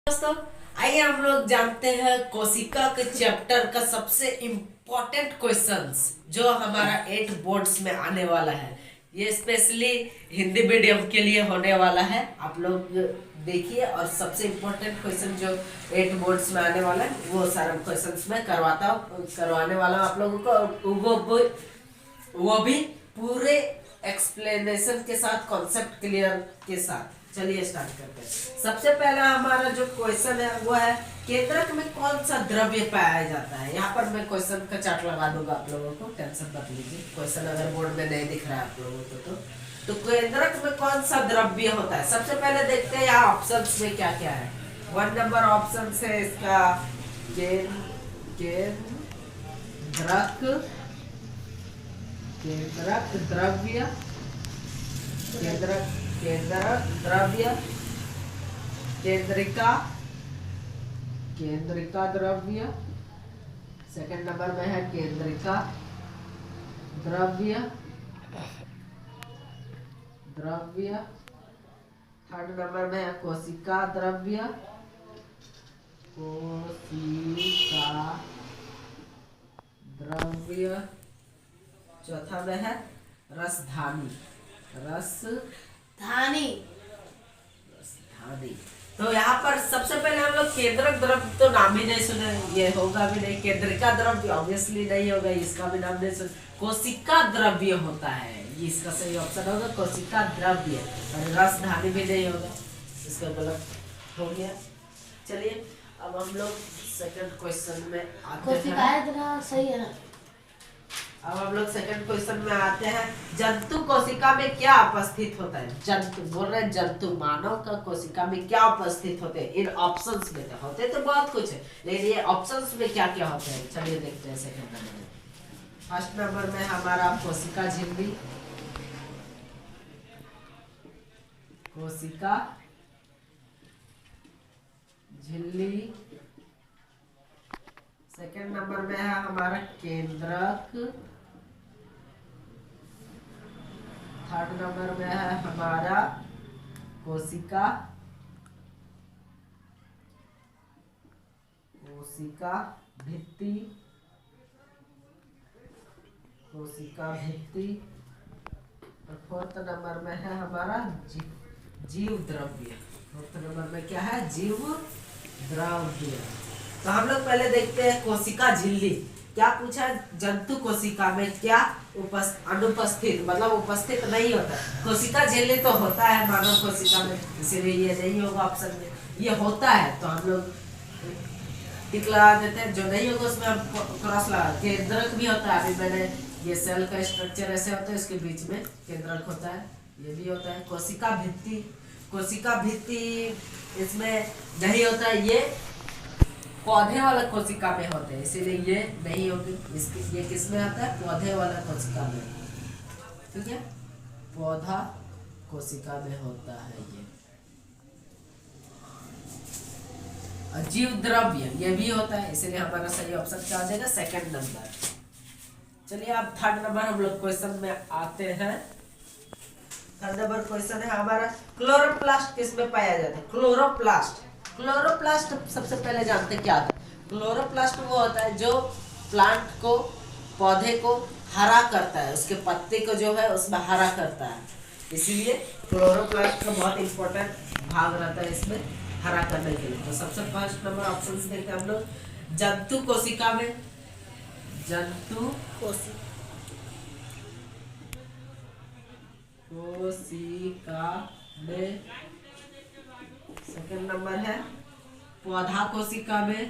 दोस्तों, आइए हम लोग जानते हैं कोशिका के चैप्टर का सबसे इम्पोर्टेंट क्वेश्चंस जो हमारा 8 बोर्ड्स में आने वाला है। ये स्पेशली हिंदी मीडियम के लिए होने वाला है। आप लोग देखिए और सबसे इम्पोर्टेंट क्वेश्चन जो 8 बोर्ड्स में आने वाला है वो सारे क्वेश्चंस में करवाने वाला हूँ आप लोगों को। वो भी पूरे एक्सप्लेनेशन के साथ, कॉन्सेप्ट क्लियर के साथ। चलिए स्टार्ट करते हैं। सबसे पहला हमारा जो क्वेश्चन है वो है केंद्रक में कौन सा द्रव्य पाया जाता है। यहाँ पर मैं क्वेश्चन का चार्ट लगा दूंगा आप लोगों को, टेंशन मत लीजिए। क्वेश्चन अगर बोर्ड में नहीं दिख रहा है आप लोगों को तो केंद्रक में कौन सा द्रव्य होता है। सबसे पहले देखते हैं यहाँ ऑप्शंस में क्या क्या है। 1 नंबर ऑप्शन है इसका केंद्रक द्रव्य, केंद्रक द्रव्य, केंद्रिका द्रव्य। सेकंड नंबर में है केंद्रिका द्रव्य। थर्ड नंबर में है कोशिका द्रव्य। चौथा में है रसधानी। तो यहाँ पर सबसे पहले हम लोग केंद्रक द्रव्य तो नाम ही नहीं सुने, ये होगा भी नहीं। केंद्रिका द्रव्य ऑब्वियसली नहीं होगा, इसका भी नाम नहीं सुने। कोशिका द्रव्य होता है, ये इसका सही ऑप्शन होगा कोशिका द्रव्य। और रसधानी भी नहीं होगा, इसका गलत हो गया। चलिए अब हम लोग सेकंड क्वेश्चन में आते हैं। सही है ना। अब हम लोग सेकंड क्वेश्चन में आते हैं। जंतु कोशिका में क्या उपस्थित होता है। जंतु बोल रहे हैं, जंतु मानव का कोशिका में क्या उपस्थित होते हैं। इन ऑप्शंस में तो होते तो बहुत कुछ है, लेकिन ये ऑप्शंस में क्या क्या होते हैं चलिए देखते हैं। सेकंड नंबर में, फर्स्ट नंबर में हमारा कोशिका झिल्ली। सेकंड नंबर में है हमारा केंद्रक। थर्ड नंबर में है हमारा कोशिका भित्ति। और फोर्थ नंबर में है हमारा जीव द्रव्य। फोर्थ नंबर में क्या है, जीव द्रव्य। तो हम लोग पहले देखते हैं कोशिका झिल्ली। क्या पूछा है, जंतु कोशिका में क्या अनुपस्थित, मतलब उपस्थित नहीं होता। कोशिका झिल्ली तो होता है मानव कोशिका में, इसीलिए ये नहीं होगा ऑप्शन में। ये होता है तो हम लोग टिक लगा देते हैं, जो नहीं होगा उसमें हम क्रॉस लगा। केंद्रक भी होता है, अभी मैंने ये सेल का स्ट्रक्चर ऐसे होता है, इसके बीच में केंद्रक होता है, ये भी होता है। कोशिका भित्ति इसमें नहीं होता है, ये पौधे वाला कोशिका में होते हैं, इसीलिए ये नहीं होगी। ये किस में आता है, पौधे वाला कोशिका में। ठीक है, पौधा कोशिका में होता है ये। जीव द्रव्य ये भी होता है, इसीलिए हमारा सही ऑप्शन क्या हो जाएगा, सेकंड नंबर। चलिए अब थर्ड नंबर हम लोग क्वेश्चन में आते हैं। थर्ड नंबर क्वेश्चन है हमारा क्लोरोप्लास्ट किस में पाया जाता है। क्लोरोप्लास्ट सबसे पहले जानते हैं क्या होता है। क्लोरोप्लास्ट वो होता है जो प्लांट को, पौधे को हरा करता है, उसके पत्ते को जो है उसमें हरा करता है, इसीलिए क्लोरोप्लास्ट का बहुत इंपॉर्टेंट भाग रहता है इसमें हरा करने के लिए। तो सबसे फर्स्ट नंबर ऑप्शन देखते हैं हम लोग। जंतु कोशिका में, सेकंड नंबर है पौधा कोशिका में,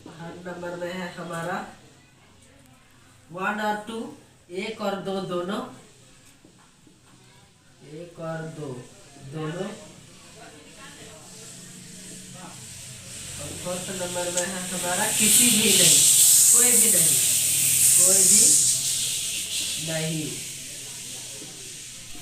थर्ड नंबर में है हमारा 1 और 2, 1 और 2 दोनों, और फोर्थ नंबर में है हमारा किसी भी नहीं, कोई भी नहीं।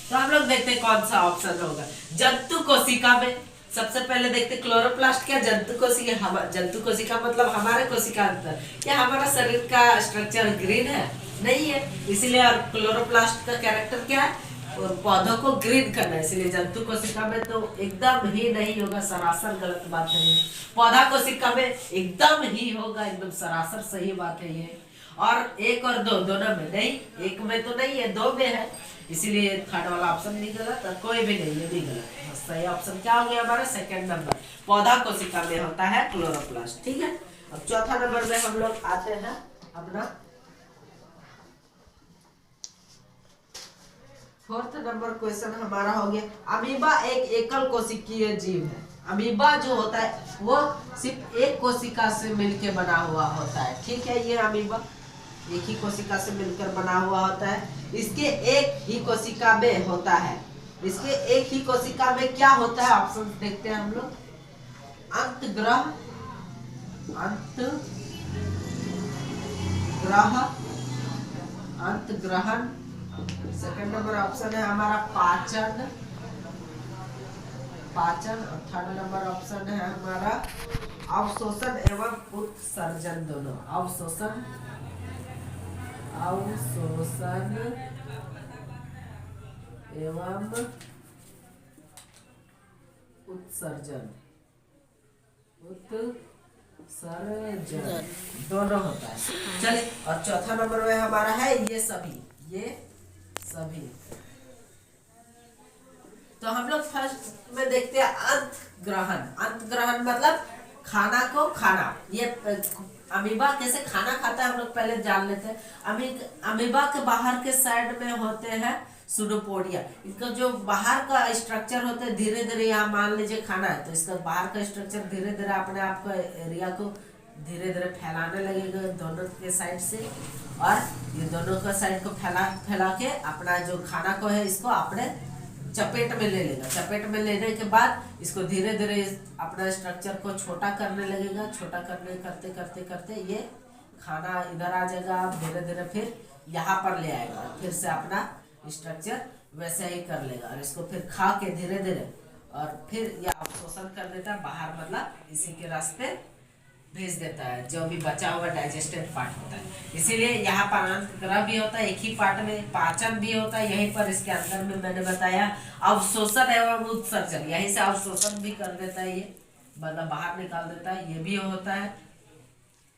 तो हम लोग देखते हैं कौन सा ऑप्शन होगा। जंतु कोशिका में सबसे पहले देखते क्लोरोप्लास्ट क्या जंतु कोशिका, जंतु कोशिका मतलब हमारे कोशिका अंतर। क्या हमारा शरीर का स्ट्रक्चर ग्रीन है? नहीं है। इसीलिए और क्लोरोप्लास्ट का कैरेक्टर क्या है? पौधों को ग्रीन करना है। इसलिए जंतु कोशिका में तो एकदम ही नहीं होगा, सरासर गलत बात है ये। पौधा कोशिका में एकदम ही होगा, एकदम सरासर सही बात है ये। और एक और दो दोनों में नहीं, एक में तो नहीं है, दो में है। इसीलिए थर्ड वाला ऑप्शन भी गलत और कोई भी नहीं, ये भी गलत है। सही ऑप्शन क्या हो गया हमारा? सेकंड नंबर, पौधा कोशिका में होता है क्लोरोप्लास्ट। ठीक है, अब चौथा नंबर में हम लोग आते हैं अपना फोर्थ नंबर क्वेश्चन हमारा हो गया, अमीबा एक एकल कोशिकीय जीव है। अमीबा जो होता है वो सिर्फ एक कोशिका से मिलकर बना हुआ होता है। ठीक है, ये अमीबा एक ही कोशिका से मिलकर बना हुआ होता है। इसके एक ही कोशिका में होता है, इसके एक ही कोशिका में क्या होता है? ऑप्शन देखते हैं हम लोग। अंतग्रह, अंतग्रहण। सेकंड नंबर ऑप्शन है हमारा पाचन, और थर्ड नंबर ऑप्शन है हमारा अवशोषण एवं उत्सर्जन। दोनों अवशोषण एवं उत्सर्जन दोनों होता है। चलिए, और चौथा नंबर में हमारा है ये सभी। तो हम लोग फर्स्ट में देखते हैं अंतग्रहण मतलब खाना को खाना। ये अमीबा कैसे खाना खाता है हम लोग पहले जान लेते हैं। अमीबा के बाहर के साइड में होते हैं सुडोपोडिया। इनका जो बाहर का स्ट्रक्चर होता है, धीरे धीरे यहाँ मान लीजिए खाना है तो इसका बाहर का स्ट्रक्चर धीरे धीरे अपने आप को एरिया को धीरे धीरे फैलाने लगेगा दोनों के साइड से, और ये दोनों का साइड को फैला के अपना जो खाना को है इसको अपने चपेट में ले लेगा। चपेट में लेने के बाद इसको धीरे धीरे अपना स्ट्रक्चर को छोटा करने लगेगा। छोटा करते करते ये खाना इधर आ जाएगा, धीरे धीरे फिर यहाँ पर ले आएगा, फिर से अपना स्ट्रक्चर वैसे ही कर लेगा और इसको फिर खा के धीरे धीरे और फिर यह अवशोषण कर देता है बाहर, मतलब इसी के रास्ते भेज देता है जो भी बचा हुआ डाइजेस्टेड पार्ट होता है। इसीलिए यहाँ पर अंतग्रह भी होता है एक ही पार्ट में, पाचन भी होता है यहीं पर, इसके अंदर में मैंने बताया अवशोषण एवं उत्सर्जन, यहीं से अवशोषण भी कर देता है ये, मतलब बाहर निकाल देता है, ये भी होता है।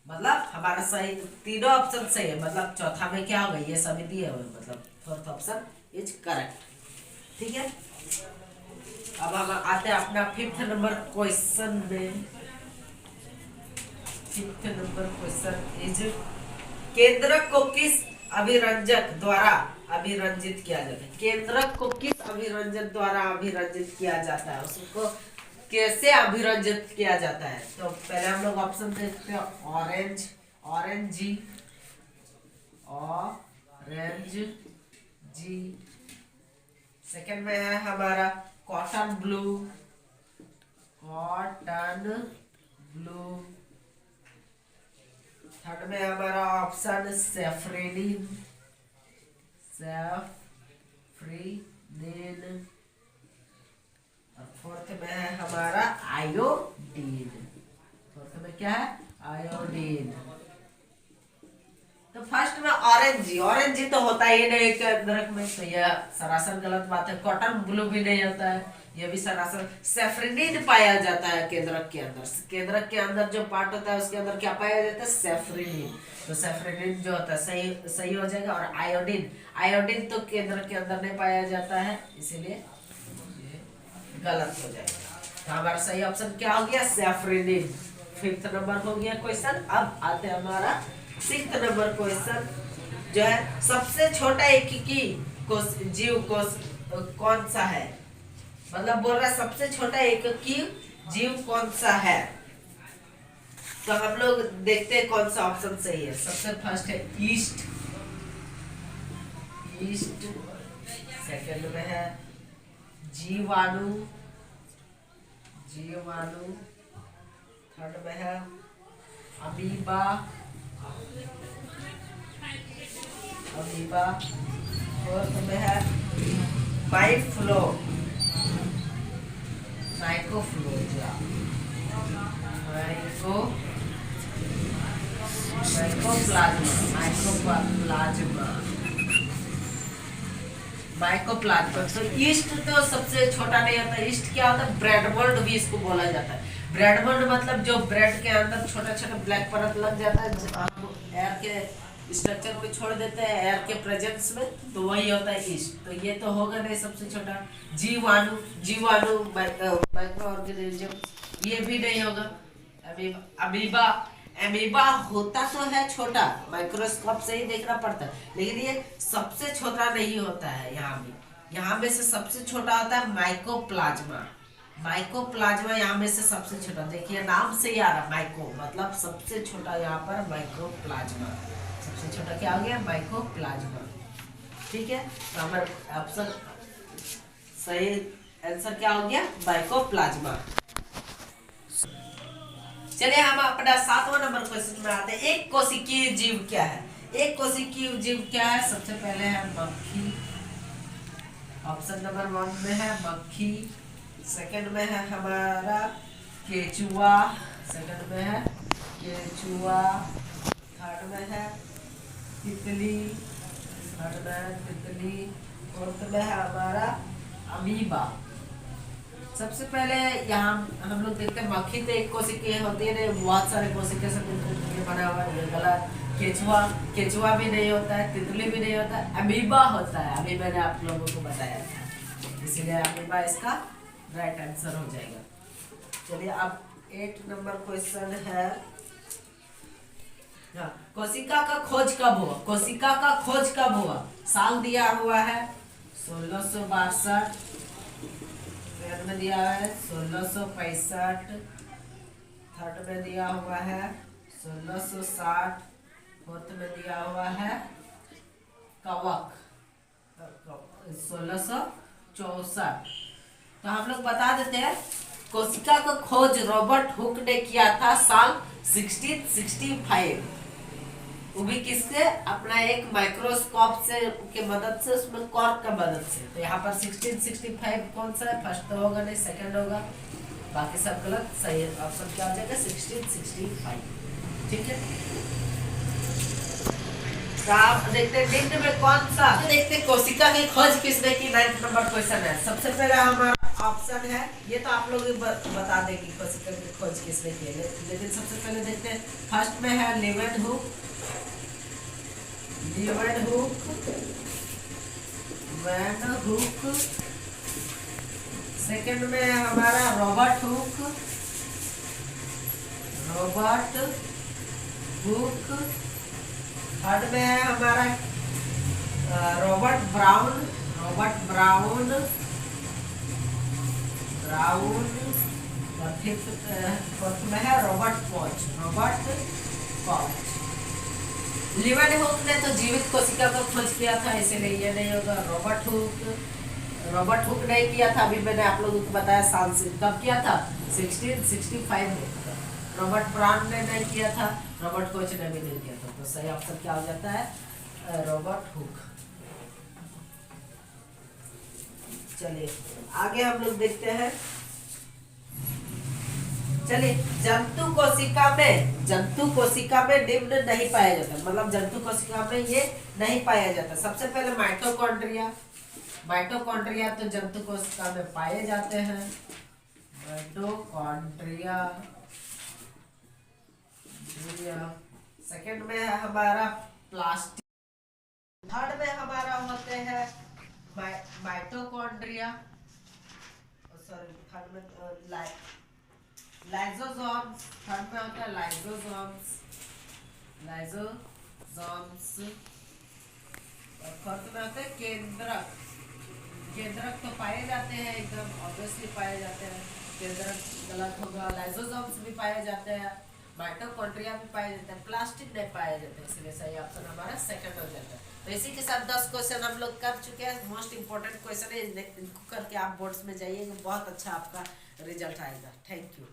मतलब हमारा सही तीनों ऑप्शन सही है, मतलब चौथा में क्या होगा ये सभी दिए हुए, मतलब फोर्थ ऑप्शन इज करेक्ट। ठीक है, अब हम आते हैं अपना फिफ्थ नंबर क्वेश्चन में। फिफ्थ नंबर क्वेश्चन इज केंद्रक को किस अभिरंजक द्वारा अभिरंजित किया जाता है? केंद्रक को किस अभिरंजक द्वारा अभिरंजित किया जाता है, उसको कैसे अभिरंजित किया जाता है? तो पहले हम लोग ऑप्शन देखते हैं, ऑरेंज जी। सेकंड में है हमारा कॉटन ब्लू। थर्ड में हमारा ऑप्शन सेफ्रेनिन। और फोर्थ में है हमारा आयोडीन। फोर्थ में क्या है? आयोडीन। तो फर्स्ट में ऑरेंज जी तो होता ही नहीं केंद्रक में, तो यह सरासर गलत बात है। कॉटन ब्लू भी नहीं होता है, यह भी सरासर। सेफ्रेनिन पाया जाता है केंद्रक के अंदर। केंद्रक के अंदर जो पार्ट होता है उसके अंदर क्या पाया जाता है? सेफ्रेनिन। तो सेफ्रेनिन जो होता है सही हो जाएगा। और आयोडीन तो केंद्रक के अंदर नहीं पाया जाता है, इसीलिए गलत हो जाएगा। तो हमारा सही ऑप्शन क्या हो गया? सेफ्रेनिन। फिफ्थ नंबर हो गया क्वेश्चन। अब आते हैं हमारा सिक्स्थ नंबर क्वेश्चन, जो है सबसे छोटा एकीकी जीव कौन सा है? मतलब बोल रहा है सबसे छोटा एकीकी जीव कौन सा है। तो हम लोग देखते हैं कौन सा ऑप्शन सही है। सबसे फर्स्ट है ईस्ट। सेकंड में है जीवाणु। थर्ड में है अमीबा। फोर्थ में है microflora, micro mycoplasma, mycoplasma, mycoplasma. तो ईस्ट तो सबसे छोटा नहीं होता। ईस्ट क्या होता है? ब्रेड मोल्ड भी इसको बोला जाता है। ब्रेड मोल्ड मतलब जो ब्रेड के अंदर छोटा छोटा ब्लैक परत लग जाता है, हम एयर के स्ट्रक्चर को छोड़ देते हैं एयर के प्रेजेंस में, तो वही होता है ईस्ट। तो ये तो होगा नहीं सबसे छोटा। जीवाणु, जीवाणु माइक्रो ऑर्गेनिज्म, ये भी नहीं होगा। अमीबा, अमीबा होता तो है छोटा, माइक्रोस्कोप से ही देखना पड़ता है, लेकिन ये सबसे छोटा नहीं होता है। यहाँ में से सबसे छोटा होता है माइकोप्लाज्मा। माइकोप्लाज्मा यहाँ में से सबसे छोटा, देखिए नाम से ही आ रहा, माइको मतलब सबसे छोटा, यहाँ पर माइकोप्लाज्मा सबसे छोटा क्या हो गया? माइकोप्लाज्मा। ठीक है, तो हमारा ऑप्शन सही आंसर क्या हो गया? माइकोप्लाज्मा। चलिए हम अपना 7वां नंबर क्वेश्चन में आते हैं। एक कोशिकीय जीव क्या है? एक कोशिकीय जीव क्या है? सबसे पहले है मक्खी, ऑप्शन नंबर 1 में है मक्खी। सेकंड में है हमारा केचुआ, सेकंड में है केचुआ। थर्ड में है तितली, थर्ड में है तितली। फोर्थ में है हमारा अमीबा। सबसे पहले यहाँ हम लोग देखते हैं मक्खी तो एक कोशिकीय होती है नहीं, बहुत सारे कोशिका से मिलकर बना हुआ है, गलत। केचुआ, केचुआ भी नहीं होता है, तितली भी नहीं होता है, अमीबा होता है। अभी मैंने आप लोगों को बताया था, इसीलिए अमीबा इसका राइट आंसर हो जाएगा। चलिए अब 8 नंबर क्वेश्चन है, कोशिका का खोज कब हुआ? कोशिका का खोज कब हुआ? साल दिया हुआ है 1662, में दिया है 1665, थर्ड में दिया हुआ है 1660, फोर्थ में दिया हुआ है कवक 1664। तो हम लोग बता देते हैं, कोशिका का खोज रॉबर्ट हुक ने किया था साल 1665। वो भी किससे? अपना एक माइक्रोस्कोप से के मदद से, उसमें कॉर्क का मदद से। तो यहाँ पर 1665 कौन सा है? फर्स्ट तो होगा नहीं, सेकंड होगा, बाकी सब गलत। सही ऑप्शन क्या हो जाएगा? 1665। ठीक है, तो आप देखते हैं निम्न में कौन सा, देखते हैं कोशिका की खोज किसने की। 9 नंबर क्वेश्चन है। सबसे पहले हमारा ऑप्शन है, ये तो आप लोग बता देंगे कोशिका की खोज किसने की, लेकिन सबसे पहले देखते हैं। फर्स्ट में है लेवेनहुक, वैनहुक। सेकंड में है हमारा रॉबर्ट हुक, थर्ड में है हमारा रॉबर्ट ब्राउन, और फोर्थ में है रॉबर्ट कॉच। लेवेनहुक ने तो जीवित कोशिका को खोज किया था, इसीलिए ये नहीं होगा। रॉबर्ट हुक ने किया था, अभी मैंने आप लोगों को बताया साल से कब किया था, 1665 में। रॉबर्ट ब्राउन ने नहीं किया था, रॉबर्ट कॉच ने भी नहीं किया था। तो सही ऑप्शन क्या हो जाता है? Robert Hooke. चलिए आगे हम लोग देखते हैं। चलिए, जंतु कोशिका में निम्न नहीं पाया जाता, मतलब जंतु कोशिका में ये नहीं पाया जाता। सबसे पहले माइटोकॉन्ड्रिया तो जंतु कोशिका में पाए जाते हैं। माइटोकॉन्ड्रिया। सेकंड में है हमारा प्लास्टिक। थर्ड में हमारा होते हैं माइटोकॉन्ड्रिया, सॉरी थर्ड में लाइसोसोम्स। थर्ड में होता है लाइसोसोम्स। और फोर्थ में होते हैं केंद्रक। केंद्रक तो पाए जाते हैं, एकदम ऑब्वियसली पाए जाते हैं। केंद्रक गलत होगा। लाइसोसोम्स भी पाए जाते हैं, माइटोकॉन्ड्रिया भी पाए जाते हैं, प्लास्टिक नहीं पाए जाते, इसलिए सही ऑप्शन हमारा सेकंड हो जाता है। तो इसी के साथ 10 क्वेश्चन हम लोग कर चुके हैं। मोस्ट इंपोर्टेंट क्वेश्चन है, इनको करके आप बोर्ड्स में जाइएगा, बहुत अच्छा आपका रिजल्ट आएगा। Thank you.